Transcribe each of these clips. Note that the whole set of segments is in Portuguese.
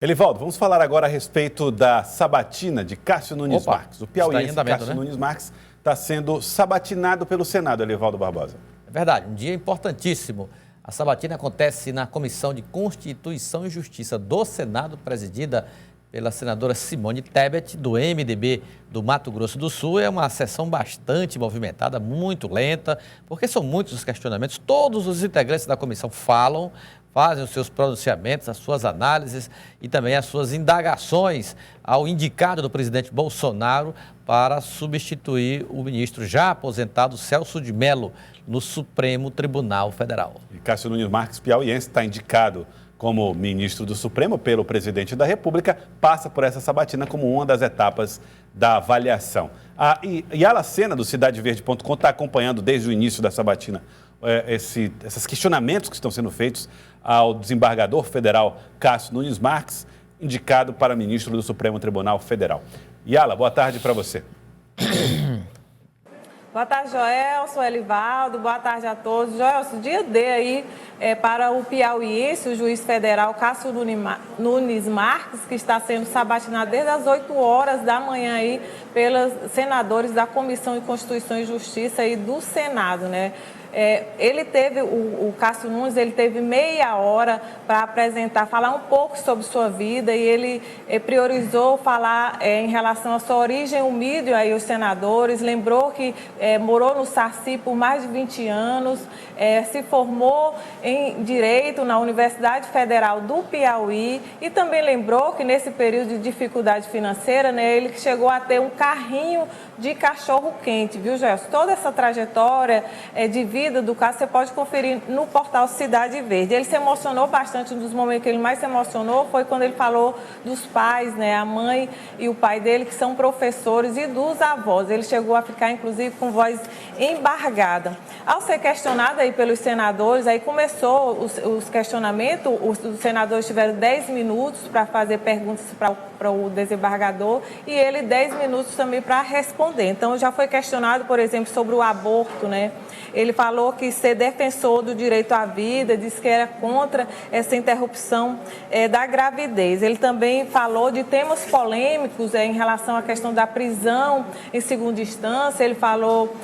Elivaldo, vamos falar agora a respeito da sabatina de Cássio Nunes Marques. O piauiense Cássio Nunes Marques está sendo sabatinado pelo Senado, Elivaldo Barbosa. É verdade, um dia importantíssimo. A sabatina acontece na Comissão de Constituição e Justiça do Senado, presidida pela senadora Simone Tebet, do MDB do Mato Grosso do Sul. É uma sessão bastante movimentada, muito lenta, porque são muitos os questionamentos. Todos os integrantes da comissão fazem os seus pronunciamentos, as suas análises e também as suas indagações ao indicado do presidente Bolsonaro para substituir o ministro já aposentado Celso de Mello no Supremo Tribunal Federal. E Cássio Nunes Marques, piauiense, está indicado como ministro do Supremo pelo presidente da República, passa por essa sabatina como uma das etapas da avaliação. A Yala Sena, do CidadeVerde.com, está acompanhando desde o início da sabatina esses questionamentos que estão sendo feitos ao desembargador federal Cássio Nunes Marques, indicado para ministro do Supremo Tribunal Federal. Yala, boa tarde para você. Boa tarde, Joelson, Elivaldo, boa tarde a todos. Joelson, dia D aí para o piauiense, o juiz federal Cássio Nunes Marques, que está sendo sabatinado desde as 8 horas da manhã aí pelos senadores da Comissão de Constituição e Justiça aí do Senado, né? Ele teve, o Cássio Nunes, ele teve meia hora para falar um pouco sobre sua vida e ele priorizou falar em relação à sua origem humilde aí os senadores, lembrou que morou no Saci por mais de 20 anos, se formou em Direito na Universidade Federal do Piauí e também lembrou que nesse período de dificuldade financeira, né, ele chegou a ter um carrinho de cachorro-quente, viu, Gelson? Toda essa trajetória de vida do Cássio você pode conferir no portal Cidade Verde. Ele se emocionou bastante, um dos momentos que ele mais se emocionou foi quando ele falou dos pais, né, a mãe e o pai dele, que são professores, e dos avós. Ele chegou a ficar, inclusive, com voz embargada. Ao ser questionado aí pelos senadores, aí começou os questionamentos, os senadores tiveram 10 minutos para fazer perguntas para o desembargador e ele 10 minutos também para responder. Então, já foi questionado, por exemplo, sobre o aborto, né? Ele falou que ser defensor do direito à vida, disse que era contra essa interrupção da gravidez. Ele também falou de temas polêmicos em relação à questão da prisão em segunda instância. Ele falou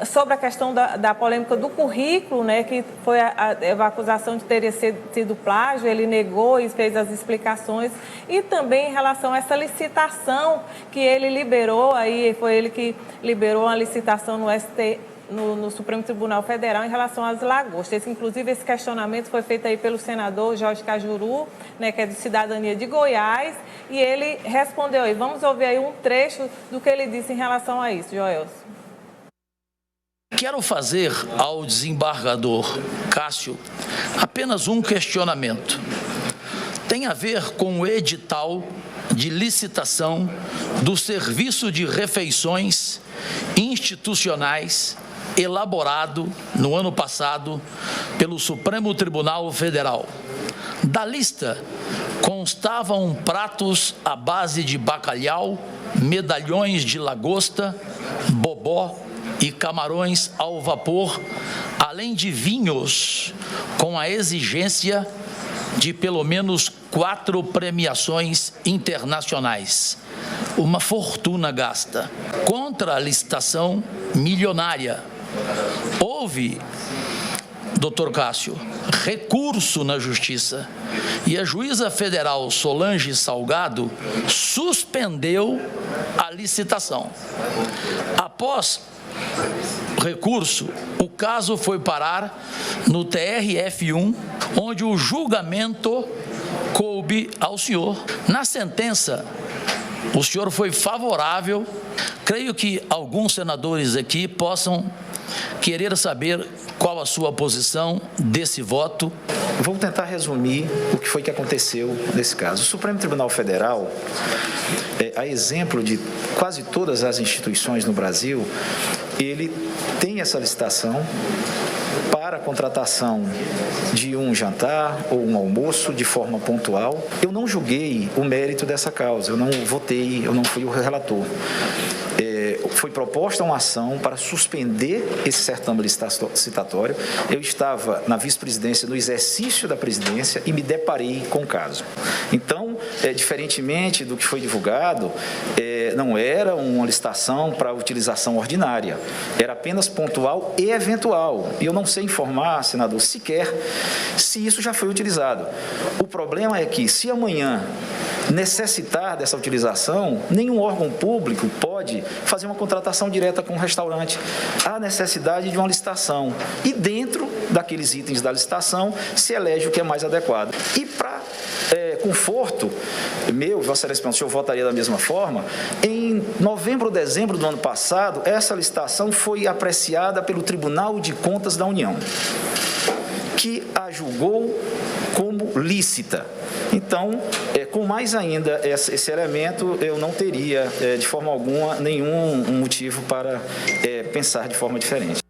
sobre a questão da polêmica do currículo, né, que foi a acusação de ter sido plágio. Ele negou e fez as explicações. E também em relação a essa licitação que ele liberou, aí foi ele que liberou a licitação no STF, no Supremo Tribunal Federal em relação às lagostas. Inclusive, esse questionamento foi feito aí pelo senador Jorge Cajuru, né, que é de Cidadania de Goiás, e ele respondeu aí. Vamos ouvir aí um trecho do que ele disse em relação a isso, Joelson. Quero fazer ao desembargador Cássio apenas um questionamento. Tem a ver com o edital de licitação do Serviço de Refeições Institucionais elaborado no ano passado pelo Supremo Tribunal Federal. Da lista constavam pratos à base de bacalhau, medalhões de lagosta, bobó e camarões ao vapor, além de vinhos com a exigência de pelo menos 4 premiações internacionais. Uma fortuna gasta. Contra a licitação milionária. Houve, doutor Cássio, recurso na Justiça e a juíza federal Solange Salgado suspendeu a licitação. Após recurso, o caso foi parar no TRF1, onde o julgamento coube ao senhor. Na sentença, o senhor foi favorável. Creio que alguns senadores aqui possam querer saber qual a sua posição desse voto. Vou tentar resumir o que foi que aconteceu nesse caso. O Supremo Tribunal Federal, a exemplo de quase todas as instituições no Brasil, ele tem essa licitação para a contratação de um jantar ou um almoço de forma pontual. Eu não julguei o mérito dessa causa, eu não votei, eu não fui o relator. Foi proposta uma ação para suspender esse certame licitatório. Eu estava na vice-presidência, no exercício da presidência, e me deparei com o caso. Então, diferentemente do que foi divulgado, não era uma licitação para utilização ordinária, era apenas pontual e eventual. E eu não sei informar, senador, sequer se isso já foi utilizado. O problema é que, se amanhã necessitar dessa utilização, nenhum órgão público pode fazer uma contratação direta com o restaurante. Há necessidade de uma licitação. E dentro daqueles itens da licitação, se elege o que é mais adequado. E para conforto meu, Vossa Excelência, eu votaria da mesma forma, em novembro ou dezembro do ano passado, essa licitação foi apreciada pelo Tribunal de Contas da União, que a julgou como lícita. Então, com mais ainda esse elemento, eu não teria, de forma alguma, nenhum motivo para pensar de forma diferente.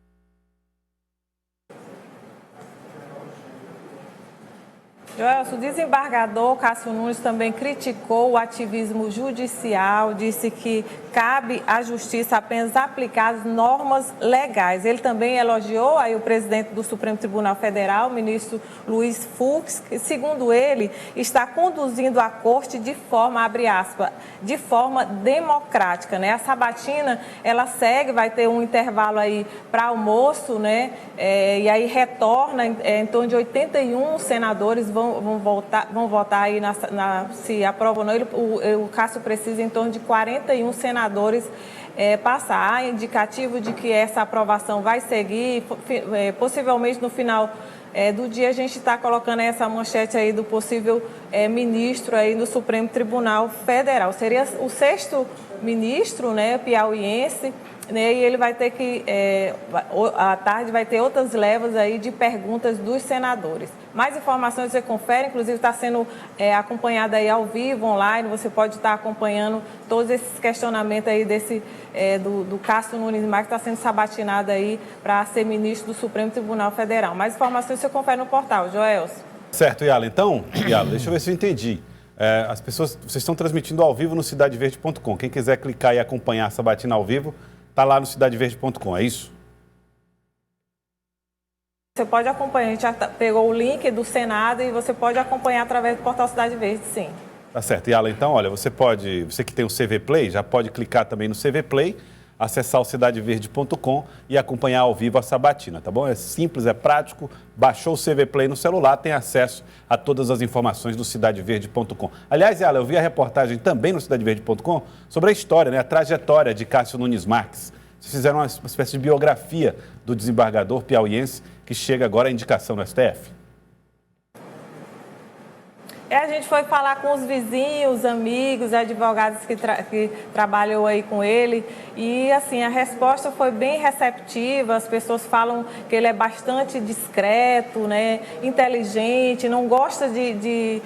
Joelson, o desembargador Cássio Nunes também criticou o ativismo judicial, disse que cabe à justiça apenas aplicar as normas legais. Ele também elogiou aí o presidente do Supremo Tribunal Federal, o ministro Luiz Fux, que, segundo ele, está conduzindo a corte de forma, abre aspas, de forma democrática, né? A sabatina, ela segue, vai ter um intervalo aí para almoço, né? E aí retorna, em torno de 81 senadores vão votar aí, se aprovam ou não, o Cássio precisa em torno de 41 senadores passar. Há indicativo de que essa aprovação vai seguir, possivelmente no final do dia a gente está colocando essa manchete aí do possível ministro aí do Supremo Tribunal Federal. Seria o 6º ministro, né, piauiense, né, e ele vai ter que, à tarde, vai ter outras levas aí de perguntas dos senadores. Mais informações você confere, inclusive está sendo acompanhada aí ao vivo, online, você pode estar acompanhando todos esses questionamentos aí do Cássio Nunes Marques, que está sendo sabatinado aí para ser ministro do Supremo Tribunal Federal. Mais informações você confere no portal, Joelson. Certo, Yala. Então, Yala, deixa eu ver se eu entendi. As pessoas, vocês estão transmitindo ao vivo no cidadeverde.com. Quem quiser clicar e acompanhar a sabatina ao vivo, está lá no cidadeverde.com, é isso? Você pode acompanhar, a gente já pegou o link do Senado e você pode acompanhar através do portal Cidade Verde, sim. Tá certo. Yala, então, olha, você que tem o CV Play, já pode clicar também no CV Play, acessar o cidadeverde.com e acompanhar ao vivo a sabatina, tá bom? É simples, é prático, baixou o CV Play no celular, tem acesso a todas as informações do cidadeverde.com. Aliás, Yala, eu vi a reportagem também no cidadeverde.com sobre a história, né, a trajetória de Cássio Nunes Marques. Vocês fizeram uma espécie de biografia do desembargador piauiense que chega agora à indicação no STF. A gente foi falar com os vizinhos, amigos, advogados que trabalham aí com ele e, assim, a resposta foi bem receptiva. As pessoas falam que ele é bastante discreto, né, inteligente, não gosta de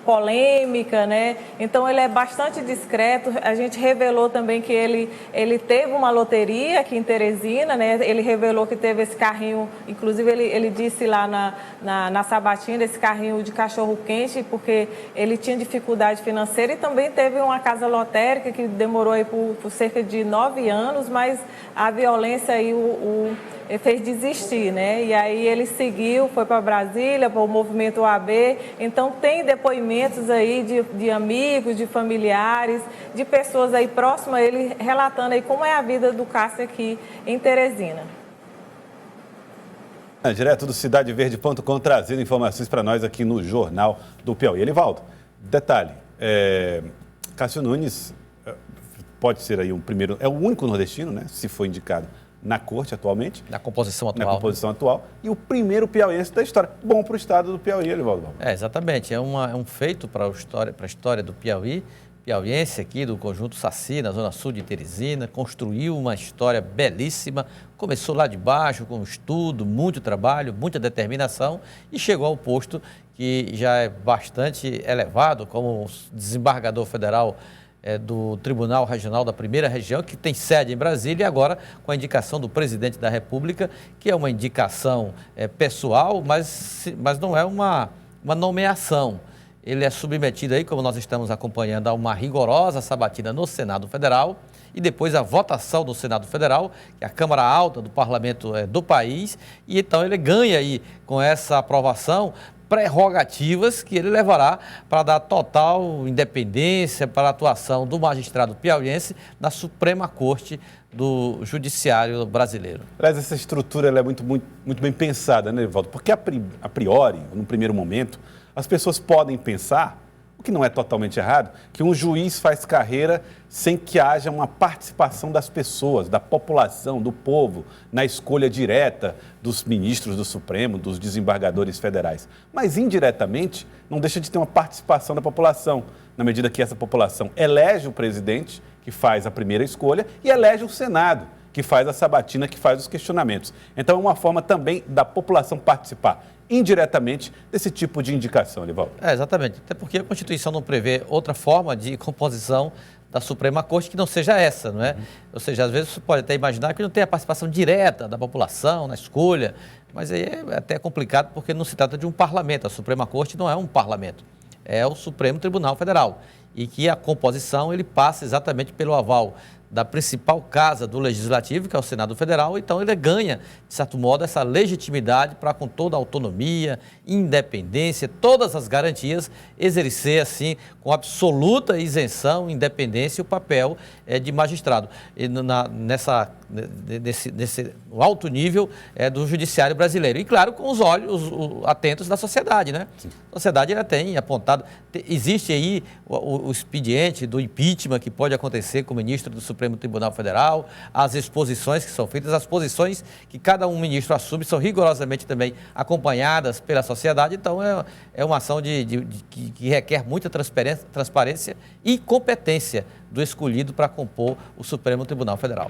polêmica, né? Então, ele é bastante discreto. A gente revelou também que ele teve uma loteria aqui em Teresina, né? Ele revelou que teve esse carrinho, inclusive ele disse lá na sabatina, esse carrinho de cachorro-quente, porque ele tinha dificuldade financeira e também teve uma casa lotérica que demorou aí por cerca de 9 anos, mas a violência aí fez desistir, né? E aí ele seguiu, foi para Brasília, para o movimento OAB. Então tem depoimentos aí de amigos, de familiares, de pessoas aí próximas a ele, relatando aí como é a vida do Cássio aqui em Teresina. Direto do cidadeverde.com, trazendo informações para nós aqui no Jornal do Piauí. Elivaldo, detalhe, Cássio Nunes pode ser aí é o único nordestino, né, se for indicado na corte atualmente. Na composição atual. Na composição atual. E o primeiro piauiense da história. Bom para o estado do Piauí, Elivaldo. Exatamente, é um feito para a história do Piauí. Piauiense aqui do Conjunto Saci, na zona sul de Teresina, construiu uma história belíssima, começou lá de baixo com estudo, muito trabalho, muita determinação e chegou ao posto que já é bastante elevado como desembargador federal do Tribunal Regional da Primeira Região, que tem sede em Brasília, e agora com a indicação do presidente da República, que é uma indicação pessoal, mas não é uma nomeação. Ele é submetido aí, como nós estamos acompanhando, a uma rigorosa sabatina no Senado Federal e depois a votação do Senado Federal, que é a Câmara Alta do Parlamento do país, e então ele ganha aí com essa aprovação prerrogativas que ele levará para dar total independência para a atuação do magistrado piauiense na Suprema Corte do Judiciário brasileiro. Aliás, essa estrutura ela é muito bem pensada, né, Evaldo? Porque a priori, no primeiro momento, as pessoas podem pensar, o que não é totalmente errado, que um juiz faz carreira sem que haja uma participação das pessoas, da população, do povo, na escolha direta dos ministros do Supremo, dos desembargadores federais. Mas, indiretamente, não deixa de ter uma participação da população, na medida que essa população elege o presidente, que faz a primeira escolha, e elege o Senado, que faz a sabatina, que faz os questionamentos. Então, é uma forma também da população participar indiretamente desse tipo de indicação, Livaldo. Exatamente, até porque a Constituição não prevê outra forma de composição da Suprema Corte que não seja essa, não é? Ou seja, às vezes você pode até imaginar que não tem a participação direta da população na escolha, mas aí é até complicado porque não se trata de um parlamento, a Suprema Corte não é um parlamento, é o Supremo Tribunal Federal, e que a composição ele passa exatamente pelo aval da principal casa do Legislativo, que é o Senado Federal, então ele ganha, de certo modo, essa legitimidade para, com toda a autonomia, independência, todas as garantias, exercer, assim, com absoluta isenção, independência, o papel de magistrado, e nesse alto nível do judiciário brasileiro. E, claro, com os olhos atentos da sociedade, né? A sociedade ela tem apontado, existe aí o expediente do impeachment que pode acontecer com o ministro do Supremo Tribunal Federal, as exposições que são feitas, as posições que cada um ministro assume são rigorosamente também acompanhadas pela sociedade, então é uma ação que requer muita transparência e competência do escolhido para compor o Supremo Tribunal Federal.